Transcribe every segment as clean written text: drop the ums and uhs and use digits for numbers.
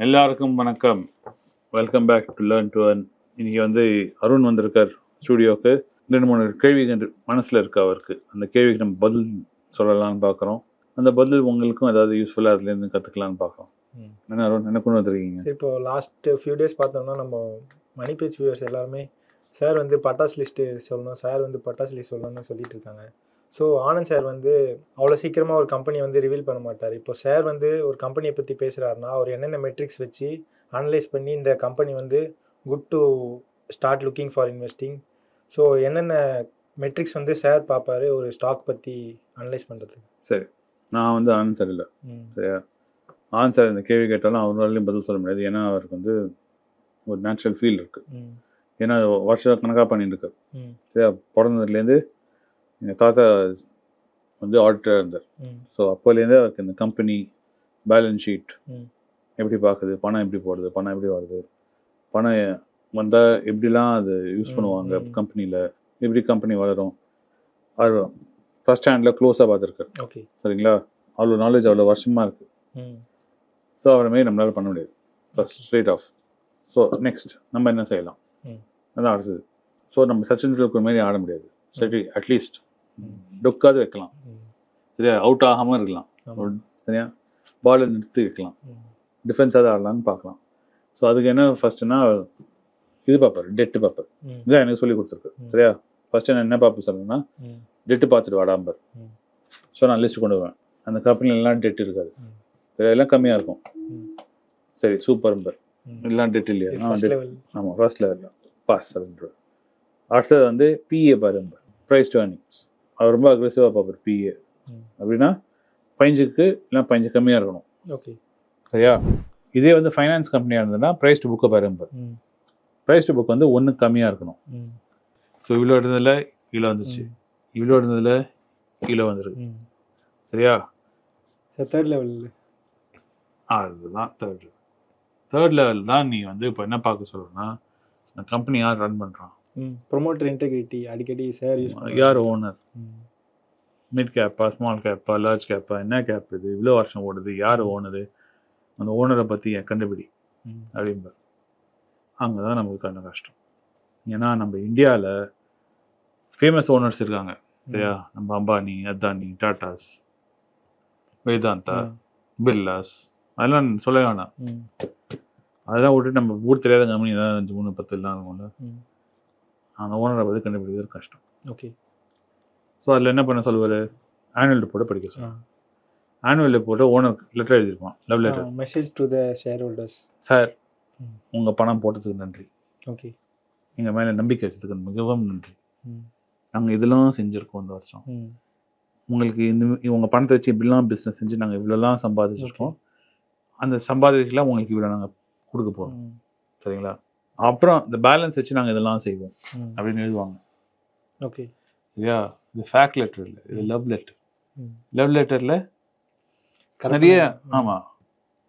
எல்லாருக்கும் வணக்கம். Welcome back to learn to earn. இன்னைக்கு அருண் வந்திருக்கார் ஸ்டூடியோவுக்கு. 2-3 கேள்விகள் மனசில் இருக்கு அவருக்கு. அந்த கேள்விக்கு நம்ம பதில் சொல்லலாம்னு பார்க்குறோம். அந்த பதில் உங்களுக்கும் ஏதாவது யூஸ்ஃபுல்லாக அதுலேருந்து கற்றுக்கலான்னு பார்க்குறோம். என்ன அருண், என்ன கொண்டு வந்துருக்கீங்க? இப்போ லாஸ்ட் ஃபியூ டேஸ் பார்த்தோம்னா நம்ம மணி பேஜ் வியூவர்ஸ் எல்லாருமே சார் பட்டாஸ் லிஸ்ட்டு சொல்லணும், சார் பட்டாஸ் லிஸ்ட் சொல்லணும்னு சொல்லிட்டு இருக்காங்க. ஸோ ஆனந்த் சார் அவ்வளோ சீக்கிரமாக ஒரு கம்பெனி ரிவீல் பண்ண மாட்டார். இப்போ சார் ஒரு கம்பெனியை பற்றி பேசுகிறாருன்னா அவர் என்னென்ன மெட்ரிக்ஸ் வச்சு அனலைஸ் பண்ணி இந்த company good to start looking for investing. So என்னென்ன மெட்ரிக்ஸ் சார் பார்ப்பாரு ஒரு ஸ்டாக் பற்றி அனலைஸ் பண்ணுறதுக்கு? சரி, நான் ஆனந்த் சார் இல்லை. சரியா, ஆனந்த் சார் இந்த கேள்வி கேட்டாலும் அவராலையும் பதில் சொல்ல முடியாது. ஏன்னா அவருக்கு ஒரு நேச்சுரல் ஃபீல் இருக்குது. ஏன்னா வருஷ கணக்காக பண்ணிட்டு இருக்காரு. சரியா, பிறந்ததுலேருந்து எங்கள் தாத்தா ஆடிட்டராக இருந்தார். ஸோ அப்போலேருந்தே அவருக்கு இந்த கம்பெனி பேலன்ஸ் ஷீட் எப்படி பார்க்குது, பணம் எப்படி போடுது, பணம் எப்படி வருது, பணம் வந்தால் எப்படிலாம் அது யூஸ் பண்ணுவாங்க கம்பெனியில், எப்படி கம்பெனி வளரும், அது ஃபர்ஸ்ட் ஹேண்டில் க்ளோஸாக பார்த்துருக்காரு. ஓகே, சரிங்களா, அவ்வளோ நாலேஜ் அவ்வளோ வருஷமாக இருக்குது. ஸோ அவரை மாரி நம்மளால் பண்ண முடியாது ஸ்ட்ரெயிட் ஆஃப். ஸோ நெக்ஸ்ட் நம்ம என்ன செய்யலாம், அதான் அடுத்தது. ஸோ நம்ம சச்சின் டெண்டுல்கர் மாரி ஆட முடியாது. சரி, அட்லீஸ்ட் டொக்காது வைக்கலாம். சரியா, அவுட் ஆகாமல் இருக்கலாம். சரியா, பாலை நிறுத்தி வைக்கலாம், டிஃபென்ஸாக ஆடலான்னு பார்க்கலாம். ஸோ அதுக்கு என்ன ஃபர்ஸ்ட்னா இது பார்ப்பார், டெட்டு பார்ப்பார். இதான் எனக்கு சொல்லி கொடுத்துருக்கு. சரியா, ஃபர்ஸ்ட் நான் என்ன பார்ப்பேன் சொல்லுங்கன்னா, டெட்டு பார்த்துட்டு வாடாம்பர். ஸோ நான் லிஸ்ட் கொண்டு வருவேன். அந்த கம்பெனில எல்லாம் டெட் இருக்காது, எல்லாம் கம்மியாக இருக்கும். சரி, சூப்பர், எல்லாம் டெட் இல்லையா? ஆமாம், ஃபர்ஸ்ட் லெவலில் பாஸ் அப்படின்ற. அடுத்தது பிஏ பாருங்க, ப்ரைஸ் டு ஏர்னிங்ஸ். அவர் ரொம்ப அக்ரெசிவாக பார்ப்பார். பிஏ அப்படின்னா 5க்கு இல்லை 5 கம்மியாக இருக்கணும். ஓகே, சரியா. இதே ஃபைனான்ஸ் கம்பெனியாக இருந்ததுன்னா ப்ரைஸ் டு புக்கை பாருங்க. ப்ரைஸ் டு புக் 1க்கு கம்மியாக இருக்கணும். ஸோ இவ்வளோ இருந்ததில் கீழே வந்துச்சு, இவ்வளோ இருந்ததில் கீழே வந்துருக்கு. சரியா, தேர்ட் லெவல் அதுதான் தேர்ட் லெவல் தான். நீ இப்போ என்ன பார்க்க சொல்கிறேன்னா, இந்த கம்பெனி யார் ரன் பண்ணுறான், ப்ரொமோட்டர் இன்டெகிரிட்டி அடிக்கடி சார் யூஸ், யார் ஓனர், மிட் கேப்பா, ஸ்மால் கேப்பா, லார்ஜ் கேப்பா, என்ன கேப் இது, இவ்வளோ வருஷம் ஓடுது, யார் ஓனரு, அந்த ஓனரை பற்றி கண்டுபிடி அப்படிம்பார். அங்கே தான் நமக்கு கண்ண கஷ்டம். ஏன்னா நம்ம இந்தியாவில் ஃபேமஸ் ஓனர்ஸ் இருக்காங்க. சரியா, நம்ம அம்பானி, அதானி, டாட்டாஸ், வேதாந்தா, பிர்லாஸ், அதெல்லாம் சொல்ல வேணாம். அதெல்லாம் விட்டுட்டு நம்ம ஊர் தெரியாத கம்பெனி தான் 5-3-10 இருக்கும்ல, அந்த ஓனரை பற்றி கண்டுபிடிக்கிறது கஷ்டம். ஓகே, ஸோ அதில் என்ன பண்ண சொல்லுவார், ஆனுவல் ரிப்போர்ட்டை படிக்க சொல்லுவாங்க. ஆனுவல் ரிப்போர்ட்டை ஓனர் லெட்டர் எழுதியிருப்பான், love letter, message to the share holders. Sir, உங்கள் பணம் போட்டதுக்கு நன்றி, ஓகே, எங்கள் மேலே நம்பிக்கை வச்சதுக்கு மிகவும் நன்றி. நாங்கள் இதெல்லாம் செஞ்சுருக்கோம் இந்த வருஷம். உங்களுக்கு உங்கள் பணத்தை வச்சு இப்படிலாம் பிஸ்னஸ் செஞ்சு நாங்கள் இவ்வளோலாம் சம்பாதிச்சிருக்கோம். அந்த சம்பாதிக்கலாம் உங்களுக்கு இவ்வளோ நாங்கள் கொடுக்க போகிறோம். சரிங்களா, அப்புறம் இந்த பேலன்ஸ் வச்சு நாங்கள் இதெல்லாம் செய்வோம் அப்படின்னு எழுதுவாங்க. ஓகே, சரியா. இது ஃபேக்ட் லெட்டர் இல்லை, இது லவ் லெட்டர். லவ் லெட்டரில் நிறைய ஆமாம்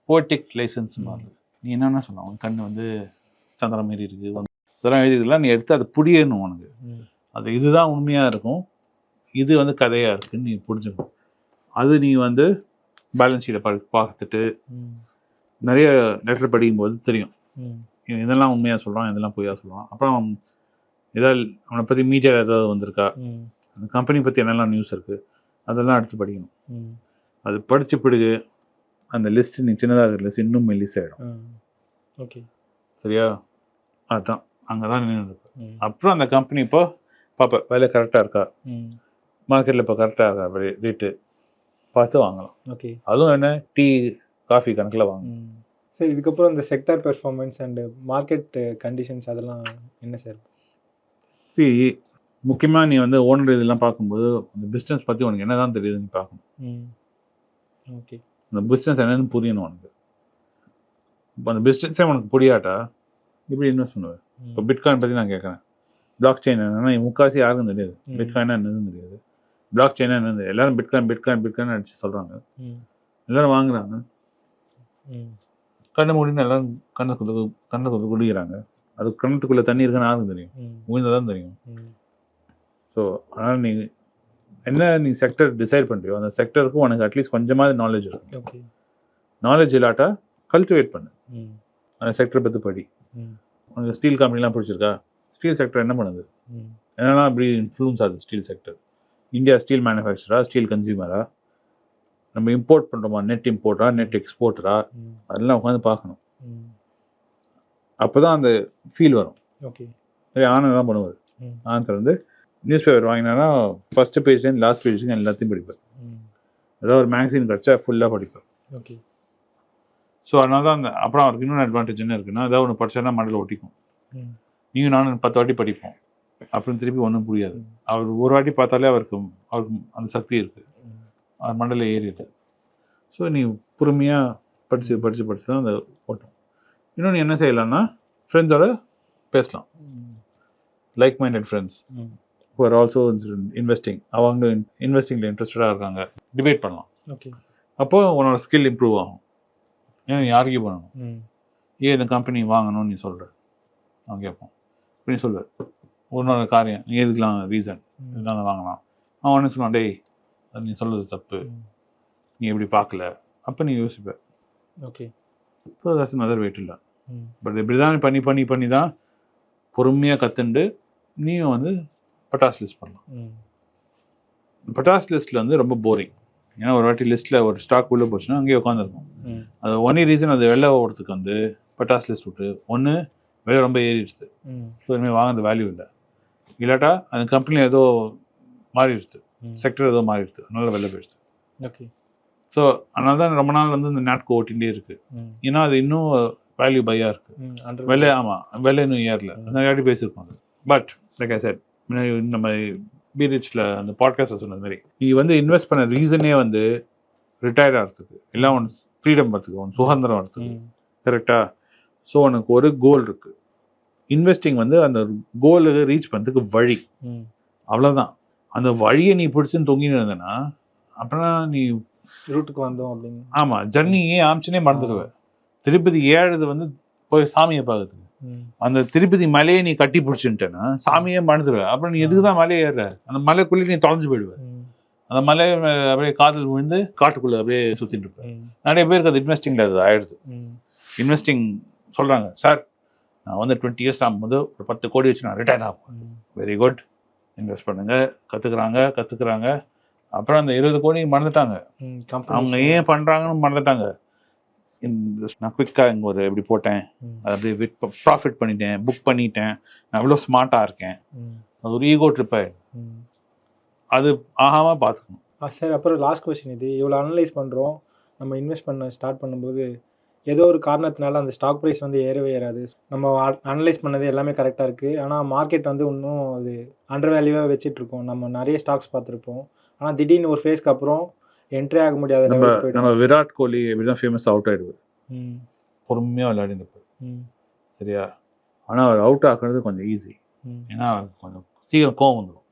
போட்டிக் லைசன்ஸ் மாதிரி நீ என்னென்ன சொன்ன, உன் கண்ணு சந்திரம் மாரி இருக்குது, இதெல்லாம் எழுதிக்கலாம். நீ எடுத்து அதை புரியணும் உனக்கு. அது இதுதான் உண்மையாக இருக்கும், இது கதையாக இருக்குன்னு நீ புரிஞ்சுக்கணும். அது நீ பேலன்ஸ் ஷீட்டை பார்த்துட்டு நிறைய லெட்டர் படிக்கும்போது தெரியும் இதெல்லாம் உண்மையாக சொல்கிறான், இதெல்லாம் பொய்யா சொல்கிறான். அப்புறம் ஏதாவது அவனை பற்றி மீடியாவில் ஏதாவது வந்திருக்கா, அந்த கம்பெனி பற்றி என்னெல்லாம் நியூஸ் இருக்குது, அதெல்லாம் எடுத்து படிக்கணும். அது படித்த பிறகு அந்த லிஸ்ட்டு நீ சின்னதாக இருக்கிற லிஸ்ட் இன்னும் மெல்லிஸ் ஆகிடும். ஓகே, சரியா, அதுதான் அங்கே தான் நின்று. அப்புறம் அந்த கம்பெனி இப்போ பார்ப்பேன், வேலை கரெக்டாக இருக்கா, மார்க்கெட்டில் இப்போ கரெக்டாக இருக்கா, ரேட்டு பார்த்து வாங்கலாம். ஓகே, அதுவும் என்ன டீ காஃபி கணக்கில் வாங்க. சரி, இதுக்கப்புறம் இந்த sector performance and market conditions அதெல்லாம் என்ன சார்? முக்கியமாக நீ ஓனர் இதெல்லாம் பார்க்கும்போது அந்த பிஸ்னஸ் பற்றி உனக்கு என்ன தான் தெரியுதுன்னு பார்க்கணும். ஓகே, அந்த பிஸ்னஸ் என்னன்னு புரியணும் உனக்கு. இப்போ அந்த பிஸ்னஸே உனக்கு புரியாட்டா இப்படி இன்வெஸ்ட் பண்ணுவேன். இப்போ பிட்காயின் பற்றி நான் கேட்குறேன். பிளாக் செயின் என்னன்னா முக்காசி யாருக்கும் தெரியாது, பிட்காயினா என்னதுன்னு தெரியாது, பிளாக் செயினா என்னது, எல்லாரும் பிட்காயின் அடிச்சு சொல்கிறாங்க, எல்லாரும் வாங்குறாங்க, கண்ணை மூடின்னு எல்லாரும் கண்ணை குடிக்கிறாங்க. அது கண்ணத்துக்குள்ளே தண்ணி இருக்குன்னு யாருக்கும் தெரியும், உயிர்ந்ததான் தெரியும். ஸோ அதனால் நீ செக்டர் டிசைட் பண்ணுறியோ அந்த செக்டருக்கும் உனக்கு அட்லீஸ்ட் கொஞ்சமாவது நாலேஜ் இருக்கும். நாலேஜ் இல்லாட்டா கல்டிவேட் பண்ணு. அந்த செக்டரை பற்றி படி. உனக்கு ஸ்டீல் கம்பெனிலாம் பிடிச்சிருக்கா? ஸ்டீல் செக்டர் என்ன பண்ணுது? என்னென்னா அப்படி இன்ஃப்ளூன்ஸ் ஆகுது ஸ்டீல் செக்டர். இந்தியா ஸ்டீல் மேனுஃபேக்சரா, ஸ்டீல் கன்சியூமரா, நம்ம இம்போர்ட் பண்ணுறோமா, நெட் இம்போர்ட்டரா, நெட் எக்ஸ்போர்ட்டரா, அதெல்லாம் உட்காந்து பார்க்கணும். அப்போ தான் அந்த ஃபீல் வரும். ஓகே. சரி, ஆனந்த் தான் பண்ணுவார். ஆனந்த் வந்து நியூஸ் பேப்பர் வாங்கினா ஃபஸ்ட்டு பேஜ்லேருந்து லாஸ்ட் பேஜுக்கு எல்லாத்தையும் படிப்பேன். ஏதாவது ஒரு மேக்சின் கிடச்சா ஃபுல்லாக படிப்பேன். ஓகே. ஸோ அதனால தான் அந்த அப்புறம் அவருக்கு இன்னொன்று அட்வான்டேஜ் என்ன இருக்குன்னா, ஏதாவது ஒன்று படிச்சா மண்டல ஒட்டிக்கும். நீங்கள் நானும் 10 வாட்டி படிப்போம், அப்புறம் திருப்பி ஒன்றும் புரியாது. அவர் ஒரு வாட்டி பார்த்தாலே அவருக்கு அந்த சக்தி இருக்குது, அவர் மண்டல ஏறிடுது. ஸோ நீ பொறுமையாக படித்து தான் அந்த ஓட்டும். இன்னொன்று என்ன செய்யலாம்னா, ஃப்ரெண்ட்ஸோட பேசலாம். Like minded friends who are also investing, அவங்க இன்வெஸ்டிங்கில் இன்ட்ரெஸ்டடாக இருக்காங்க, டிபேட் பண்ணலாம். ஓகே. அப்போது உன்னோட ஸ்கில் இம்ப்ரூவ் ஆகும். ஏன்னா நீ ஆர்கியூ பண்ணணும். ஏன் இந்த கம்பெனி வாங்கணும்னு நீ சொல்கிற, அவன் கேட்போம். இப்போ நீ சொல்லுவேன் உன்னோட காரியம், நீ எதுக்கெலாம் ரீசன் இதனால வாங்கலாம். அவன் ஒன்று சொல்லுவான், டேய் அது நீ சொல்கிறது தப்பு, நீ எப்படி பார்க்கல. அப்போ நீ யோசிப்ப. Okay. So that's another way to learn. But இப்படி தான் பண்ணி தான் பொறுமையாக கற்றுண்டு நீயும் வந்து பட்டாஸ் லிஸ்ட் பண்ணலாம். பட்டாஸ் லிஸ்ட்டில் வந்து ரொம்ப போரிங். ஏன்னா ஒரு வாட்டி லிஸ்ட்டில் ஒரு ஸ்டாக் உள்ளே போச்சுன்னா அங்கேயே உட்காந்துருக்கும். அது ஒன்லி ரீசன் அது வெளில ஓடுறதுக்கு வந்து பட்டாஸ் லிஸ்ட் விட்டு ஒன்று விலை ரொம்ப ஏறிடுச்சு, ஸோ இனிமேல் வாங்குறது வேல்யூ இல்லை. இல்லாட்டா அந்த கம்பெனி ஏதோ மாறிடுது, செக்டர் ஏதோ மாறிடுது, அதனால வெளில போயிடுது. ஓகே. ஸோ அதனால தான் ரொம்ப நாள் வந்து இந்த நாட்கோ ஓட்டிகிட்டே இருக்குது. ஏன்னா அது இன்னும் வேல்யூ பையாக இருக்குது. விலை விலை இன்னும் ஏறல, நிறைய வாட்டி பேசியிருக்கோம் அது. பட் லைக் ஐ செட், நம்ம பீரிச்சில் அந்த பாட்காஸ்ட்டை சொன்னது மாதிரி, நீ வந்து இன்வெஸ்ட் பண்ண ரீசனே வந்து ரிட்டையர் ஆகிறதுக்கு, எல்லாம் ஒன்று ஃப்ரீடம் வரத்துக்கு, ஒன்று சுதந்திரம் வரத்துக்கு. கரெக்டாக? ஸோ உனக்கு ஒரு கோல் இருக்குது. இன்வெஸ்டிங் வந்து அந்த கோலுக்கு ரீச் பண்ணுறதுக்கு வழி, அவ்வளோதான். அந்த வழியை நீ பிடிச்சுன்னு தொங்கின்னு இருந்தேன்னா அப்படின்னா நீ ரூட்டுக்கு வந்தோம் அப்படின்னு. ஆமாம், ஜர்னியே ஆமிச்சுனே மறந்துடுவேன். திருப்பதி ஏழுது வந்து போய் சாமியை பார்க்கறதுக்கு, அந்த திருப்பதி மலையை நீ கட்டி பிடிச்சுட்டேன்னா சாமியே மறந்துடுவேன். அப்புறம் நீ எதுக்கு தான் மலையை ஏறுற? அந்த மலைக்குள்ளே நீ தொலைஞ்சு போயிடுவேன். அந்த மலையை அப்படியே காதல் விழுந்து காட்டுக்குள்ளே அப்படியே சுற்றிட்டு இருப்பேன். நிறைய பேருக்கு அது இன்வெஸ்டிங்கில் அது ஆயிடுது. இன்வெஸ்டிங் சொல்கிறாங்க, சார் நான் வந்து 20 years ஆகும்போது ஒரு 10 கோடி வச்சு நான் ரிட்டையர் ஆகும். வெரி குட், இன்வெஸ்ட் பண்ணுங்க, கற்றுக்குறாங்க. அப்புறம் அந்த 20 கோடி மறந்துட்டாங்க. அவங்க ஏன் பண்ணுறாங்கன்னு மறந்துட்டாங்க. நான் குவிக்காக இங்கே ஒரு எப்படி போட்டேன், அதை அப்படியே ப்ராஃபிட் பண்ணிட்டேன், புக் பண்ணிட்டேன், நான் இவ்வளோ ஸ்மார்ட்டாக இருக்கேன், அது ஒரு ஈகோ ட்ரிப் ஆகிடும். அது ஆகாமல் பார்த்துக்கணும். சார் அப்புறம் லாஸ்ட் கொஸ்டின், இது இவ்வளோ அனலைஸ் பண்ணுறோம், நம்ம இன்வெஸ்ட் பண்ண ஸ்டார்ட் பண்ணும்போது ஏதோ ஒரு காரணத்தினால அந்த ஸ்டாக் ப்ரைஸ் வந்து ஏறவே ஏறாது. நம்ம அனலைஸ் பண்ணது எல்லாமே கரெக்டாக இருக்குது, ஆனால் மார்க்கெட் வந்து இன்னும் அது அண்டர் வேல்யூவாக வச்சிட்ருக்கோம். நம்ம நிறைய ஸ்டாக்ஸ் பார்த்துருப்போம், ஆனால் திடீர்னு ஒரு ஃபேஸ்க்கு அப்புறம் என்ட்ரி ஆக முடியாத. நம்ம விராட் கோலி எப்படிதான் ஃபேமஸ் அவுட் ஆகிடுவார், பொறுமையாக விளையாடினப்பார். சரியா? ஆனால் அவர் அவுட் ஆக்குறது கொஞ்சம் ஈஸி. ஏன்னா கொஞ்சம் சீக்கிரம் கோவம் வந்துடும்,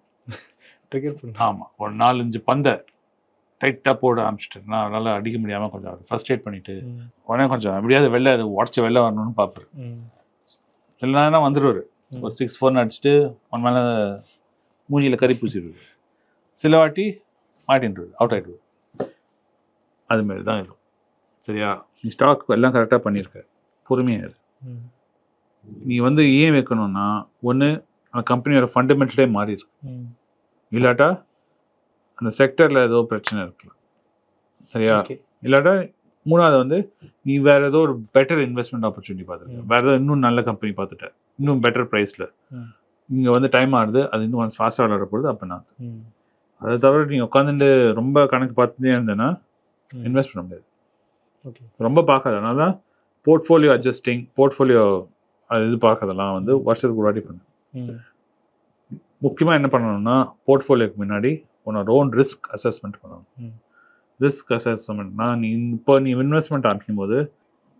ட்ரிகர் பண்ண. ஆமாம், ஒரு 4-5 பந்தை டைட்டாக போட ஆரம்பிச்சிட்டு நான் நல்லா அடிக்க முடியாமல் கொஞ்சம் அவர் ஃப்ரஸ்ட்ரேட் பண்ணிவிட்டு உடனே கொஞ்சம் எப்படியாவது வெளில அது உடச்சி வெளில வரணும்னு பார்ப்பாரு. சில நேரம் வந்துடுவார், ஒரு 6-4 அடிச்சுட்டு ஒன் மேலே மூஞ்சியில் கறி பூசிடுவார். சில வாட்டி மாட்டின்றார், அவுட் ஆகிடுவார். அதுமாரி தான் இருக்கும். சரியா? நீ ஸ்டாக் எல்லாம் கரெக்டாக பண்ணியிருக்க, பொறுமையாக இரு. நீ வந்து ஏன் வைக்கணும்னா, ஒன்று அந்த கம்பெனியோட ஃபண்டமெண்டலே மாறி இருக்கு, இல்லாட்டா அந்த செக்டரில் ஏதோ பிரச்சனை இருக்கலாம். சரியா? இல்லாட்டா மூணாவது வந்து நீ வேற ஏதோ ஒரு பெட்டர் இன்வெஸ்ட்மெண்ட் ஆப்பர்ச்சுனிட்டி பார்த்துருக்க, வேற ஏதோ இன்னும் நல்ல கம்பெனி பார்த்துட்ட, இன்னும் பெட்டர் ப்ரைஸில் இங்கே வந்து டைம் ஆகுது, அது இன்னும் கொஞ்சம் ஃபாஸ்ட்டாக விளாட போகுது. அப்போ நான் அதை தவிர நீங்கள் உட்காந்துட்டு ரொம்ப கணக்கு பார்த்துட்டே இருந்தேன்னா இன்வெஸ்ட் பண்ண முடியாது. ரொம்ப பார்க்காது. அதனால தான் போர்ட்ஃபோலியோ அட்ஜஸ்டிங், போர்ட்ஃபோலியோ அது இது பார்க்கறதெல்லாம் வந்து வருஷத்துக்கு ஒரு வாட்டி பண்ணு. முக்கியமாக என்ன பண்ணணும்னா, போர்ட்ஃபோலியோக்கு முன்னாடி உன்னோட ஓன் ரிஸ்க் அசஸ்மெண்ட் பண்ணணும். ரிஸ்க் அசஸ்மெண்ட்னா, நீ இன்வெஸ்ட்மெண்ட் ஆரம்பிக்கும் போது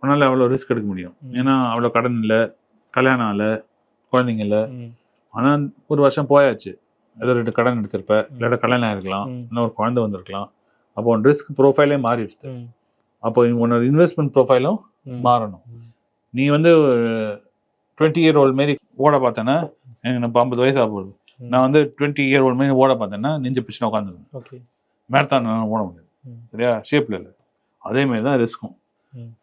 உன்னால் அவ்வளோ ரிஸ்க் எடுக்க முடியும். ஏன்னா அவ்வளோ கடன் இல்லை, கல்யாணம் இல்லை, குழந்தைங்க இல்லை. ஆனால் ஒரு வருஷம் போயாச்சு, ஏதோ 2 கடன் எடுத்திருப்ப, இல்லாட்ட கல்யாணம் ஆகிருக்கலாம், இன்னொரு குழந்தை வந்திருக்கலாம். அப்போ உன் ரிஸ்க் ப்ரொஃபைலே மாறிடுச்சு. அப்போ உன்னோட இன்வெஸ்ட்மெண்ட் ப்ரொஃபைலும் மாறணும். நீ வந்து 20-year-old மாரி ஓட பார்த்தேன்னா எனக்கு நம்ம 50 வயசாக போகுது. நான் வந்து 20-year-old மாரி ஓட பார்த்தேன்னா நெஞ்சு பிடிச்சினா உட்காந்துருவேன். மேரத்தான் ஓட முடியாது. சரியா? ஷேப்பில் இல்லை. அதேமாரி தான் ரிஸ்க்கும்.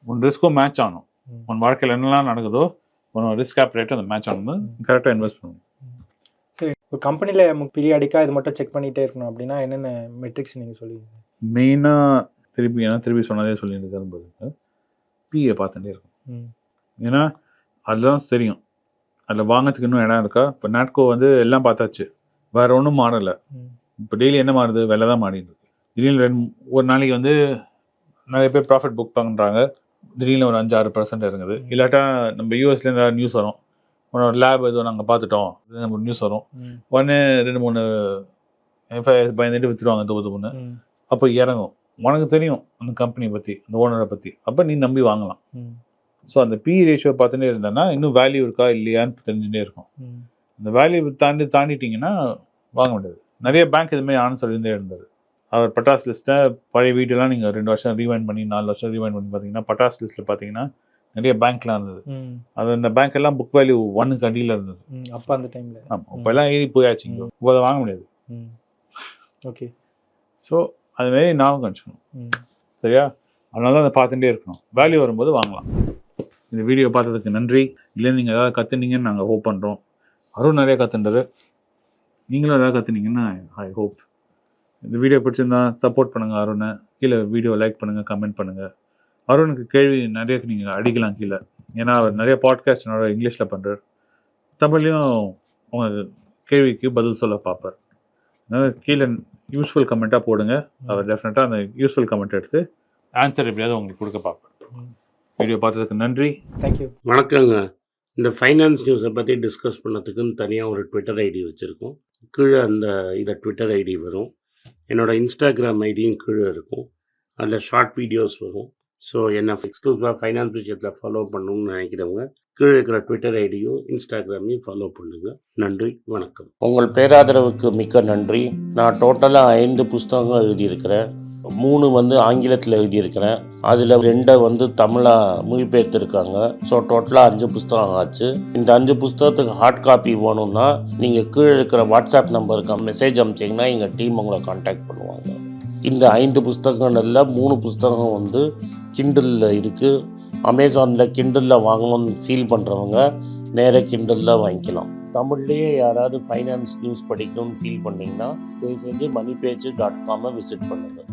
உன் ரிஸ்க்கும் மேட்ச் ஆகணும். உன் வாழ்க்கையில் என்னெல்லாம் நடக்குதோ உன்னோட ரிஸ்க் ஆப்ரேட் அந்த மேட்ச் ஆனது கரெக்டாக இன்வெஸ்ட் பண்ணணும். சரி, ஒரு கம்பெனியில் பீரியாடிக்காக இது மட்டும் செக் பண்ணிகிட்டே இருக்கணும் அப்படின்னா என்னென்ன மெட்ரிக்ஸ் நீங்கள் சொல்லுவீங்க? மெயினாக திருப்பி சொன்னதே சொல்லிட்டு பிஏ பார்த்துட்டே இருக்கும். ஏன்னா அதுதான் தெரியும் அதில் வாங்கிறதுக்கு இன்னும் இடம் இருக்கா. இப்போ நாட்கோ வந்து எல்லாம் பார்த்தாச்சு, வேற ஒன்றும் மாறலை. இப்போ டெய்லி என்ன மாறுது, விலை தான் மாறிட்டு இருக்கு. திடீர்னு ஒரு நாளைக்கு வந்து நிறைய பேர் ப்ராஃபிட் புக் பண்ணுறாங்க, திடீர்னு ஒரு 5-6% இறங்குது. இல்லாட்டா நம்ம யூஎஸ்லேருந்து ஏதாவது நியூஸ் வரும், உன்னோட லேப் எதுவும் நாங்கள் பார்த்துட்டோம் நம்ம நியூஸ் வரும், உடனே 2-3 எஃப்ஐஎஸ் பயந்துட்டு விற்றுருவாங்க தொகுதுன்னு. அப்போ இறங்கும். உனக்கு தெரியும் அந்த கம்பெனியை பற்றி, அந்த ஓனரை பற்றி, அப்போ நீ நம்பி வாங்கலாம். ஸோ அந்த பி ரேஷியோ பார்த்துட்டே இருந்தேன்னா இன்னும் வேல்யூ இருக்கா இல்லையான்னு தெரிஞ்சுட்டே இருக்கும். அந்த வேல்யூ தாண்டிட்டீங்கன்னா வாங்க முடியாது. நிறைய பேங்க் இதுமாதிரி ஆனு சொல்லியிருந்தே இருந்தார். அவர் பட்டாஸ் லிஸ்ட்டை பழைய வீட்டெல்லாம் நீங்கள் 2 வருஷம் ரீவைண்ட் பண்ணி 4 வருஷம் ரீவைண்ட் பண்ணி பார்த்தீங்கன்னா பட்டாஸ் லிஸ்ட்டில் பார்த்தீங்கன்னா நிறைய பேங்க்லாம் இருந்தது. அது அந்த பேங்க் எல்லாம் புக் வேல்யூ 1க்கு அடியில் இருந்தது அப்போ அந்த டைமில். ஆமாம், இப்போ எல்லாம் ஏறி போயாச்சு. இப்போ அதை வாங்க முடியாது. ஓகே. ஸோ அதுமாரி நானும் கணிச்சுக்கணும். சரியா? அதனால தான் அதை பார்த்துட்டே இருக்கணும். வேல்யூ வரும்போது வாங்கலாம். இந்த வீடியோ பார்த்ததுக்கு நன்றி. இல்லை நீங்கள் ஏதாவது கற்றுனீங்கன்னு நாங்கள் ஹோப் பண்ணுறோம். அருண் நிறைய கற்றுண்டாரு, நீங்களும் ஏதாவது கற்றுனீங்கன்னா ஐ ஹோப். இந்த வீடியோ பிடிச்சிருந்தா சப்போர்ட் பண்ணுங்கள் அருணை. கீழே வீடியோ லைக் பண்ணுங்கள், கமெண்ட் பண்ணுங்கள். அருணுக்கு கேள்வி நிறைய நீங்கள் அடிக்கலாம் கீழே. ஏன்னா அவர் நிறைய பாட்காஸ்ட் என்னோட இங்கிலீஷில் பண்ணுறார், தமிழ்லையும் உங்கள் கேள்விக்கு பதில் சொல்ல பார்ப்பார். அதனால் கீழே யூஸ்ஃபுல் கமெண்ட்டாக போடுங்க. அவர் டெஃபினட்டாக அந்த யூஸ்ஃபுல் கமெண்ட் எடுத்து ஆன்சர் எப்படியாவது உங்களுக்கு கொடுக்க பார்ப்பேன். வீடியோ பார்த்ததுக்கு நன்றி. தேங்க்யூ. வணக்கங்க. இந்த ஃபைனான்ஸ் நியூஸை பற்றி டிஸ்கஸ் பண்ணதுக்குன்னு தனியாக ஒரு ட்விட்டர் ஐடி வச்சுருக்கோம். கீழே அந்த இதை ட்விட்டர் ஐடி வரும். என்னோடய இன்ஸ்டாகிராம் ஐடியும் கீழே இருக்கும். அதில் ஷார்ட் வீடியோஸ் வரும். ஸோ என்னை எக்ஸ்க்ளூசிவாக ஃபைனான்ஸ் விஷயத்தில் ஃபாலோ பண்ணணும்னு நினைக்கிறவங்க கீழே இருக்கிற ட்விட்டர் ஐடியும் இன்ஸ்டாகிராமையும் ஃபாலோ பண்ணுங்கள். நன்றி, வணக்கம். உங்கள் பேராதரவுக்கு மிக்க நன்றி. நான் டோட்டலாக 5 புஸ்தகங்கள் எழுதியிருக்கிறேன். 3 வந்து ஆங்கிலத்தில் எழுதியிருக்கிறேன். அதில் 2 தமிழாக மொழிபெயர்த்துருக்காங்க. ஸோ டோட்டலாக 5 புஸ்தகம் ஆச்சு. இந்த 5 புஸ்தகத்துக்கு ஹார்ட் காப்பி வேணும்னா நீங்கள் கீழே இருக்கிற வாட்ஸ்அப் நம்பருக்கு மெசேஜ் அனுப்பிச்சிங்கன்னா எங்கள் டீம் உங்களை கான்டாக்ட் பண்ணுவாங்க. இந்த 5 புஸ்தகங்களில் 3 புஸ்தகம் கிண்டலில் இருக்குது. அமேசானில் கிண்டலில் வாங்கணும்னு ஃபீல் பண்ணுறவங்க நேராக கிண்டலில் வாங்கிக்கலாம். தமிழ்லேயே யாராவது ஃபைனான்ஸ் நியூஸ் படிக்கணும்னு ஃபீல் பண்ணிங்கன்னா தயவுசெஞ்சு moneypage.com விசிட் பண்ணுங்கள்.